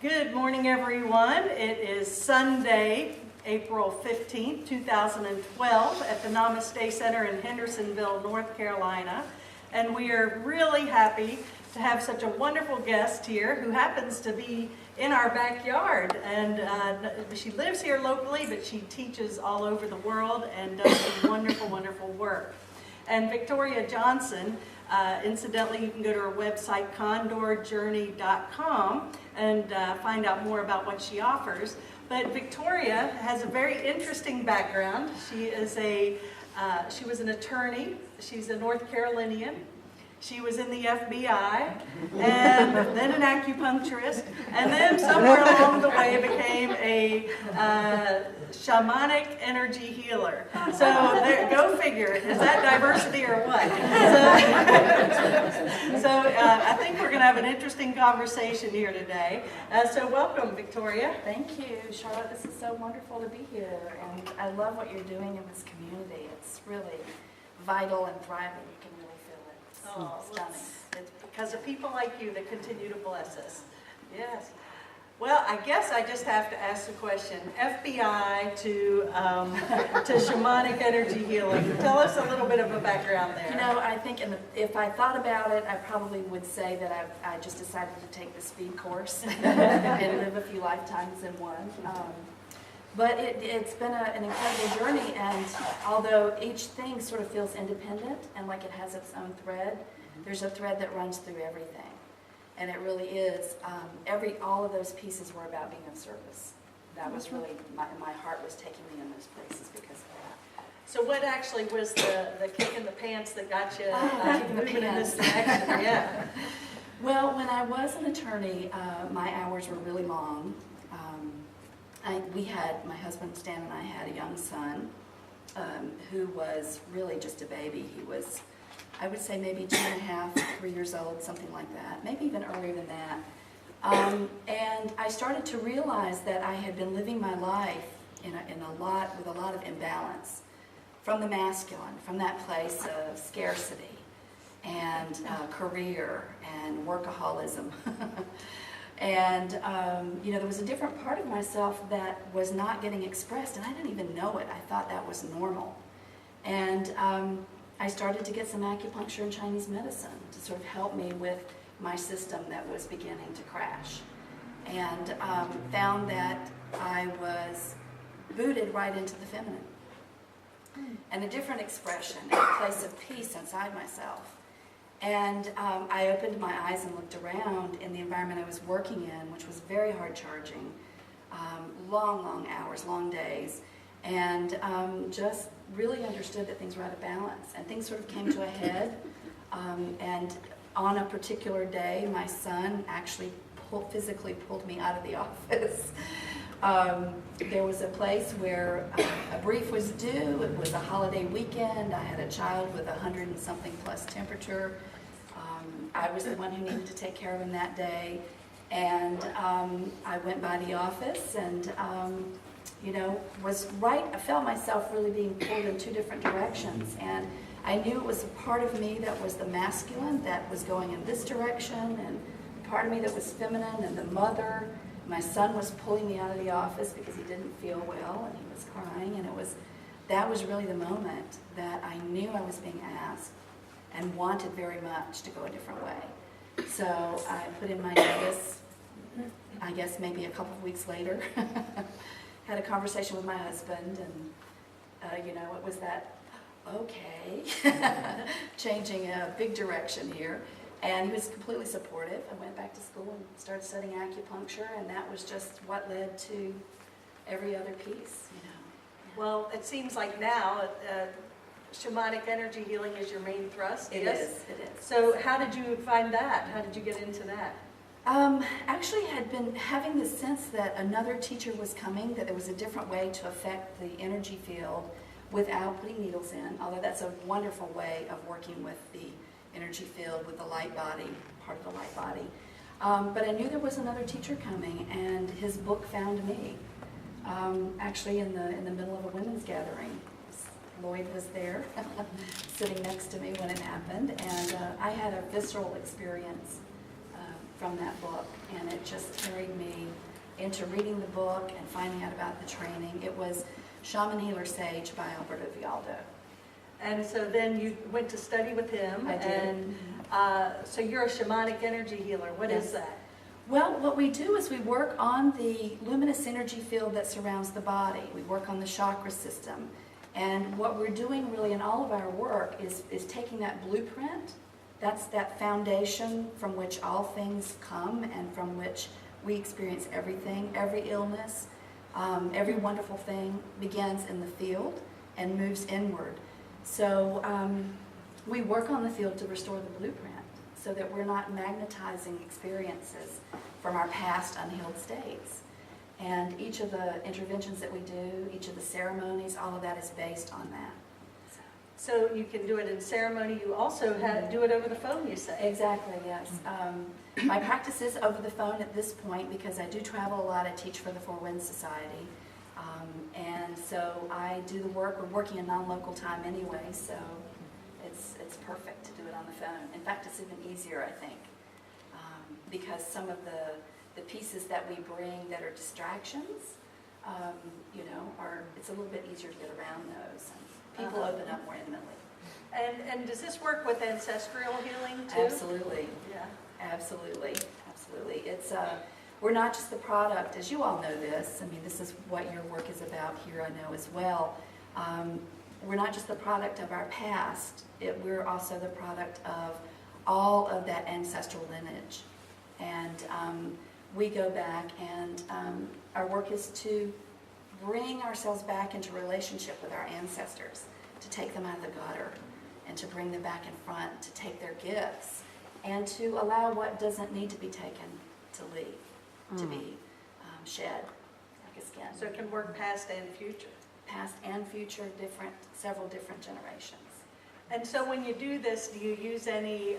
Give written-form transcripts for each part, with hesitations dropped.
Good morning, everyone. It is Sunday, April 15th, 2012 at the Namaste Center in Hendersonville, North Carolina. And we are really happy to have such a wonderful guest here who happens to be in our backyard. And she lives here locally, but she teaches all over the world and does some wonderful, wonderful work. And Victoria Johnson, incidentally, you can go to her website, condorjourney.com, and find out more about what she offers. But Victoria has a very interesting background. She was an attorney. She's a North Carolinian. She was in the FBI, and then an acupuncturist, and then somewhere along the way became a shamanic energy healer. So go figure, is that diversity or what? So I think we're going to have an interesting conversation here today. So welcome, Victoria. Thank you, Charlotte. This is so wonderful to be here, and I love what you're doing in this community. It's really vital and thriving. You can really feel it. Oh, it's because of people like you that continue to bless us. Yes. Well, I guess I just have to ask the question, FBI to shamanic energy healing. Tell us a little bit of a background there. You know, I think if I thought about it, I probably would say that I just decided to take the speed course and live a few lifetimes in one. But it's been an incredible journey, and although each thing sort of feels independent and like it has its own thread, there's a thread that runs through everything. And it really is, all of those pieces were about being of service. That was really, my heart was taking me in those places because of that. So what actually was the kick in the pants that got you moving in this pants. direction? Yeah. Well, when I was an attorney, my hours were really long. My husband Stan and I had a young son who was really just a baby. He was, I would say, maybe 2.5, 3 years old, something like that, maybe even earlier than that. And I started to realize that I had been living my life with a lot of imbalance from the masculine, from that place of scarcity and career and workaholism. And, there was a different part of myself that was not getting expressed, and I didn't even know it. I thought that was normal. And I started to get some acupuncture and Chinese medicine to sort of help me with my system that was beginning to crash. And found that I was booted right into the feminine. And a different expression, a place of peace inside myself. And I opened my eyes and looked around in the environment I was working in, which was very hard charging, long hours, long days, and just really understood that things were out of balance. And things sort of came to a head. And on a particular day, my son actually physically pulled me out of the office. There was a place where a brief was due. It was a holiday weekend. I had a child with 100 and something plus temperature. I was the one who needed to take care of him that day. And I went by the office and, was right. I felt myself really being pulled in two different directions. And I knew it was a part of me that was the masculine that was going in this direction, and a part of me that was feminine and the mother. My son was pulling me out of the office because he didn't feel well and he was crying, and that was really the moment that I knew I was being asked and wanted very much to go a different way. So I put in my notice, I guess maybe a couple of weeks later, had a conversation with my husband, and it was that, okay, changing a big direction here. And he was completely supportive. I went back to school and started studying acupuncture, and that was just what led to every other piece, Well, it seems like now shamanic energy healing is your main thrust. It is. So how did you find that? How did you get into that? Actually, I had been having the sense that another teacher was coming, that there was a different way to affect the energy field without putting needles in, although that's a wonderful way of working with the energy field with the light body, part of the light body. But I knew there was another teacher coming, and his book found me, actually in the middle of a women's gathering. Lloyd was there, sitting next to me when it happened, and I had a visceral experience from that book, and it just carried me into reading the book and finding out about the training. It was Shaman Healer Sage by Alberto Vialdo. And so then you went to study with him. I did. And so you're a shamanic energy healer. What is that? Well, what we do is we work on the luminous energy field that surrounds the body. We work on the chakra system. And what we're doing really in all of our work is taking that blueprint, that's that foundation from which all things come and from which we experience everything. Every illness, every wonderful thing begins in the field and moves inward. So we work on the field to restore the blueprint so that we're not magnetizing experiences from our past unhealed states. And each of the interventions that we do, each of the ceremonies, all of that is based on that. So you can do it in ceremony. You also do it over the phone, you say? Exactly, yes. My practice is over the phone at this point because I do travel a lot. I teach for the Four Winds Society. And so I do the work. We're working in non-local time anyway, so it's perfect to do it on the phone. In fact, it's even easier, I think, because some of the pieces that we bring that are distractions, it's a little bit easier to get around those. And people open up more intimately. And does this work with ancestral healing too? Absolutely. Yeah. Absolutely. Absolutely. It's we're not just the product, as you all know this. I mean, this is what your work is about here, I know as well. We're not just the product of our past. We're also the product of all of that ancestral lineage. And we go back, and our work is to bring ourselves back into relationship with our ancestors, to take them out of the gutter, and to bring them back in front, to take their gifts, and to allow what doesn't need to be taken to leave, to be shed like a skin. So it can work past and future. Past and future, several different generations. And so when you do this, do you use any,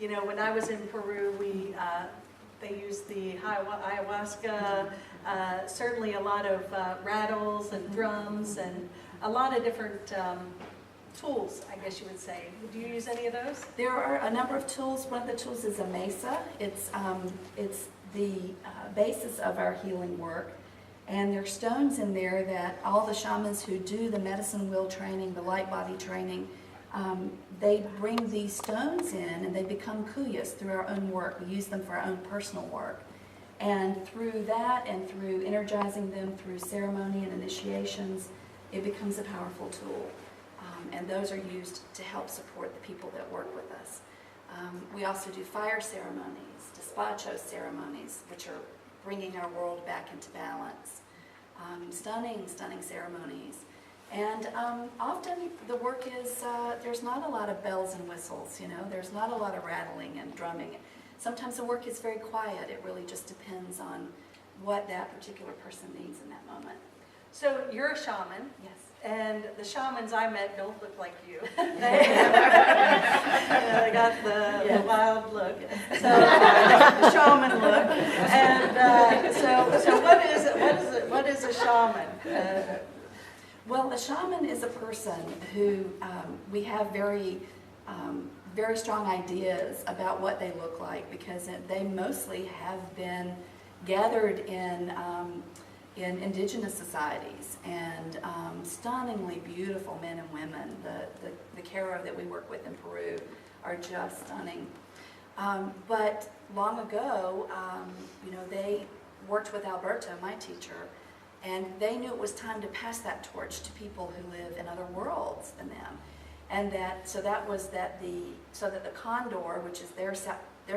when I was in Peru, they used the ayahuasca, certainly a lot of rattles and drums and a lot of different tools, I guess you would say. Do you use any of those? There are a number of tools. One of the tools is a mesa. It's the basis of our healing work. And there are stones in there that all the shamans who do the medicine wheel training, the light body training, they bring these stones in and they become kuyas through our own work. We use them for our own personal work. And through that and through energizing them through ceremony and initiations, it becomes a powerful tool. And those are used to help support the people that work with us. We also do fire ceremonies, despacho ceremonies, which are bringing our world back into balance. Stunning ceremonies. And often the work is, there's not a lot of bells and whistles, there's not a lot of rattling and drumming. Sometimes the work is very quiet. It really just depends on what that particular person needs in that moment. So you're a shaman. Yes. And the shamans I met don't look like you. They got the wild look, so the shaman look. And so what is a shaman? Well, a shaman is a person who we have very strong ideas about what they look like because they mostly have been gathered in indigenous societies and stunningly beautiful men and women. The Caro that we work with in Peru are just stunning. But long ago, they worked with Alberto, my teacher, and they knew it was time to pass that torch to people who live in other worlds than them. And so that the condor, which is their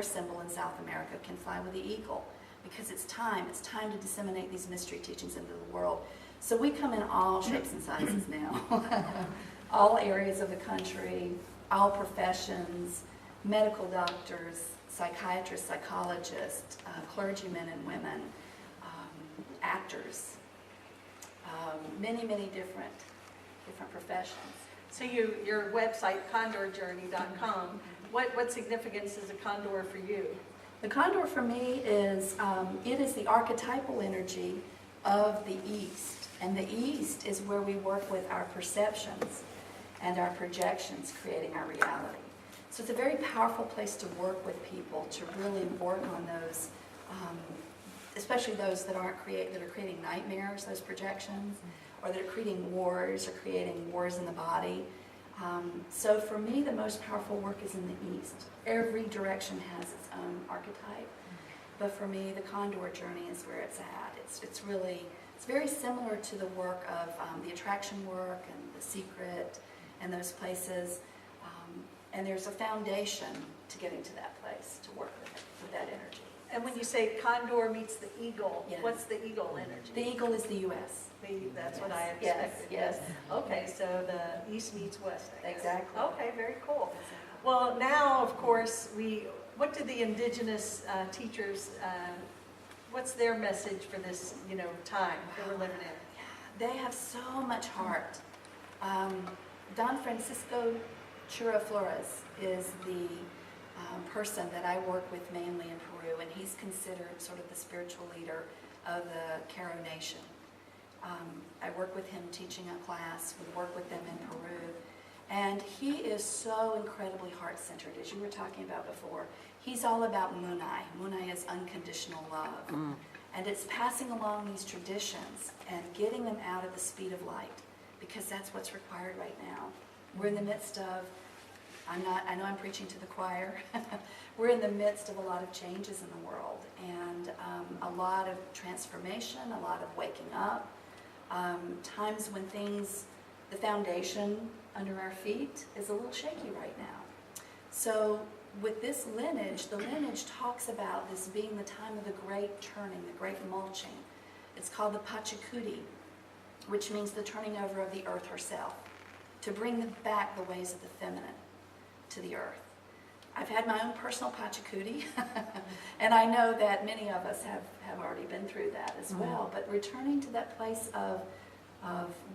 symbol in South America, can fly with the eagle. Because it's time to disseminate these mystery teachings into the world. So we come in all shapes and sizes now. All areas of the country, all professions, medical doctors, psychiatrists, psychologists, clergymen and women, actors, many different professions. So your website, condorjourney.com, what significance is a condor for you? The condor for me is, it is the archetypal energy of the East. And the East is where we work with our perceptions and our projections, creating our reality. So it's a very powerful place to work with people, to really work on those, especially those that are creating nightmares, those projections, or that are creating wars or creating wars in the body. So for me, the most powerful work is in the East. Every direction has its own archetype. But for me, the Condor Journey is where it's at. It's very similar to the work of the attraction work and the secret and those places. And there's a foundation to getting to that place, to work with that energy. And when you say Condor meets the eagle, Yes. What's the eagle energy? The eagle is the U.S. That's what Yes, I expected. yes. Okay, so the east meets west, I guess. Exactly. Okay, very cool. Well, now, of course, what do the indigenous teachers, what's their message for this, time that we're living in? They have so much heart. Don Francisco Chura Flores is the person that I work with mainly in Peru, and he's considered sort of the spiritual leader of the Caro Nation. I work with him teaching a class. We work with them in Peru. And he is so incredibly heart-centered, as you were talking about before. He's all about Munai. Munai is unconditional love. And it's passing along these traditions and getting them out at the speed of light, because that's what's required right now. We're in the midst of, I know I'm preaching to the choir, we're in the midst of a lot of changes in the world, and a lot of transformation, a lot of waking up, times when the foundation under our feet is a little shaky right now. So with this lineage, the lineage talks about this being the time of the great turning, the great mulching. It's called the Pachacuti, which means the turning over of the earth herself, to bring back the ways of the feminine to the earth. I've had my own personal Pachacuti, and I know that many of us have already been through that as well, but returning to that place of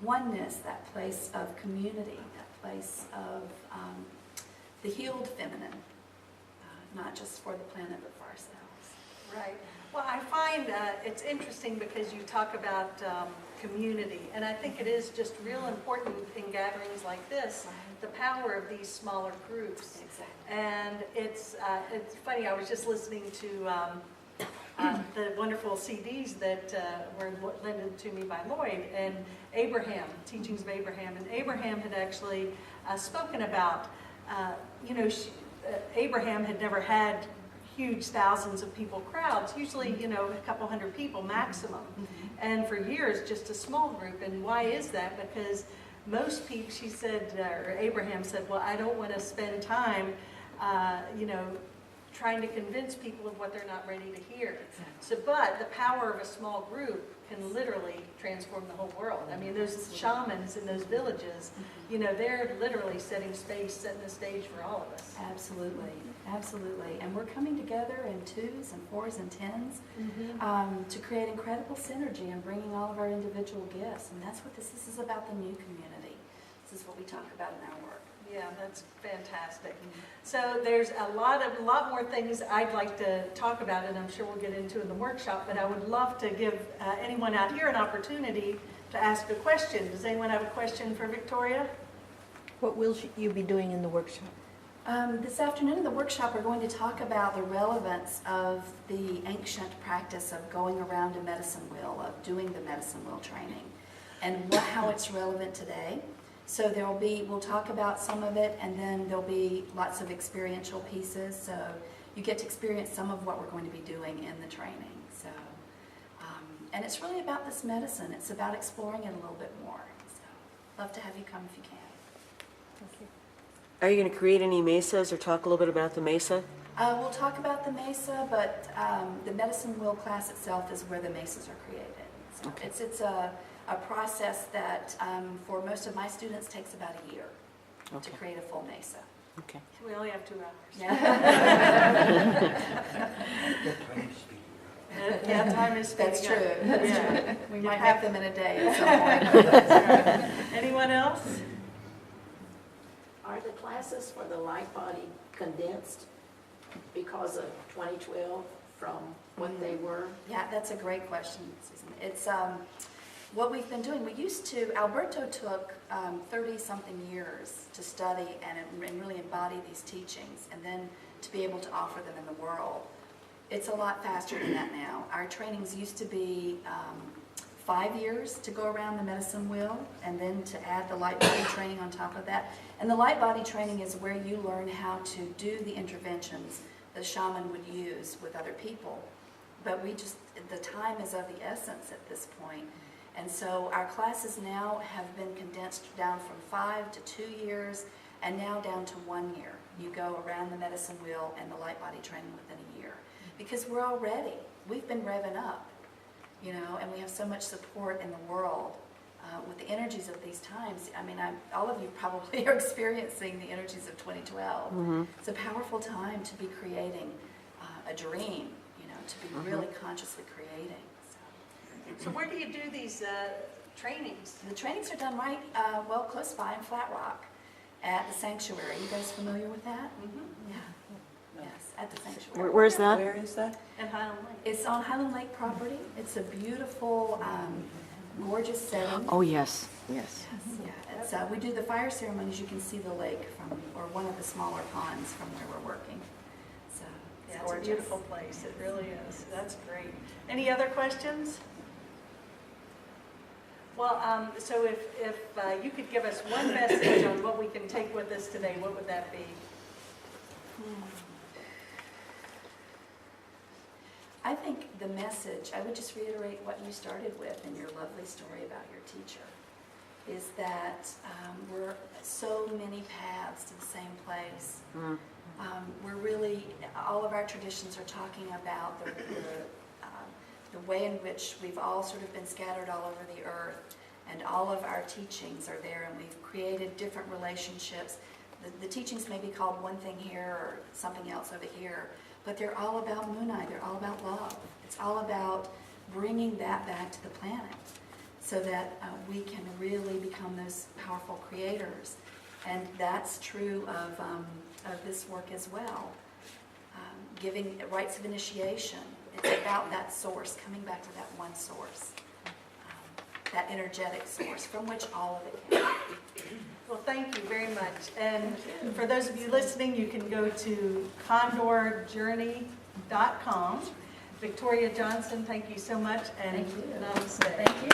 oneness, that place of community, that place of the healed feminine, not just for the planet, but for ourselves. Right. Well, I find it's interesting because you talk about community, and I think it is just real important in gatherings like this, the power of these smaller groups. Exactly. And it's funny, I was just listening to the wonderful CDs that were lended to me by Lloyd, and Abraham, Teachings of Abraham, and Abraham had actually spoken about, Abraham had never had huge thousands of people crowds, usually, a couple hundred people maximum. And for years, just a small group. And why is that? Because most people, she said, or Abraham said, well, I don't want to spend time, trying to convince people of what they're not ready to hear. So, but the power of a small group can literally transform the whole world. I mean, those shamans in those villages, they're literally setting the stage for all of us. Absolutely, absolutely. And we're coming together in 2s and 4s and 10s to create incredible synergy and bringing all of our individual gifts. And that's what this is about, the new community. This is what we talk about in our work. Yeah, that's fantastic. So there's a lot more things I'd like to talk about, and I'm sure we'll get into in the workshop, but I would love to give anyone out here an opportunity to ask a question. Does anyone have a question for Victoria? What will you be doing in the workshop? This afternoon in the workshop, we're going to talk about the relevance of the ancient practice of going around a medicine wheel, of doing the medicine wheel training, and how it's relevant today. So we'll talk about some of it, and then there'll be lots of experiential pieces. So you get to experience some of what we're going to be doing in the training. So, and it's really about this medicine. It's about exploring it a little bit more. So, love to have you come if you can. Are you going to create any mesas or talk a little bit about the mesa? We'll talk about the mesa, but the medicine wheel class itself is where the mesas are created. So Okay. It's a process that for most of my students takes about a year to create a full mesa. Okay. We only have 2 hours. Yeah, Yeah, time is speeding that's up. true. That's Yeah. true. We might have them in a day at some point. That's right. Anyone else? Are the classes for the light body condensed because of 2012 from what they were? Yeah, that's a great question, Susan. It's what we've been doing, Alberto took 30-something years to study and really embody these teachings, and then to be able to offer them in the world. It's a lot faster than that now. Our trainings used to be 5 years to go around the medicine wheel, and then to add the light body training on top of that. And the light body training is where you learn how to do the interventions the shaman would use with other people. But the time is of the essence at this point. And so our classes now have been condensed down from 5 to 2 years, and now down to 1 year. You go around the medicine wheel and the light body training within a year. Because we've been revving up, and we have so much support in the world with the energies of these times. I mean, all of you probably are experiencing the energies of 2012. Mm-hmm. It's a powerful time to be creating a dream, to be really consciously creating. So where do you do these trainings? The trainings are done right, close by in Flat Rock at the sanctuary. You guys familiar with that? Mm-hmm. Yeah. Yes, at the sanctuary. Where's that? Where is that? And Highland Lake. It's on Highland Lake property. It's a beautiful, gorgeous setting. Oh, yes, yes. Yeah, we do the fire ceremonies. You can see the lake or one of the smaller ponds from where we're working. So Yeah, it's a gorgeous. beautiful place. It really is. That's great. Any other questions? Well, so if you could give us one message on what we can take with us today, what would that be? I think the message, I would just reiterate what you started with in your lovely story about your teacher, is that we're so many paths to the same place. Mm. We're really, all of our traditions are talking about the way in which we've all sort of been scattered all over the earth, and all of our teachings are there, and we've created different relationships. The teachings may be called one thing here or something else over here, but they're all about Moonai. They're all about love. It's all about bringing that back to the planet so that we can really become those powerful creators. And that's true of this work as well. Giving rites of initiation. It's about that source, coming back to that one source, that energetic source from which all of it came. Well, thank you very much. And for those of you listening, you can go to condorjourney.com. Victoria Johnson, thank you so much, and Thank you. namaste. Thank you.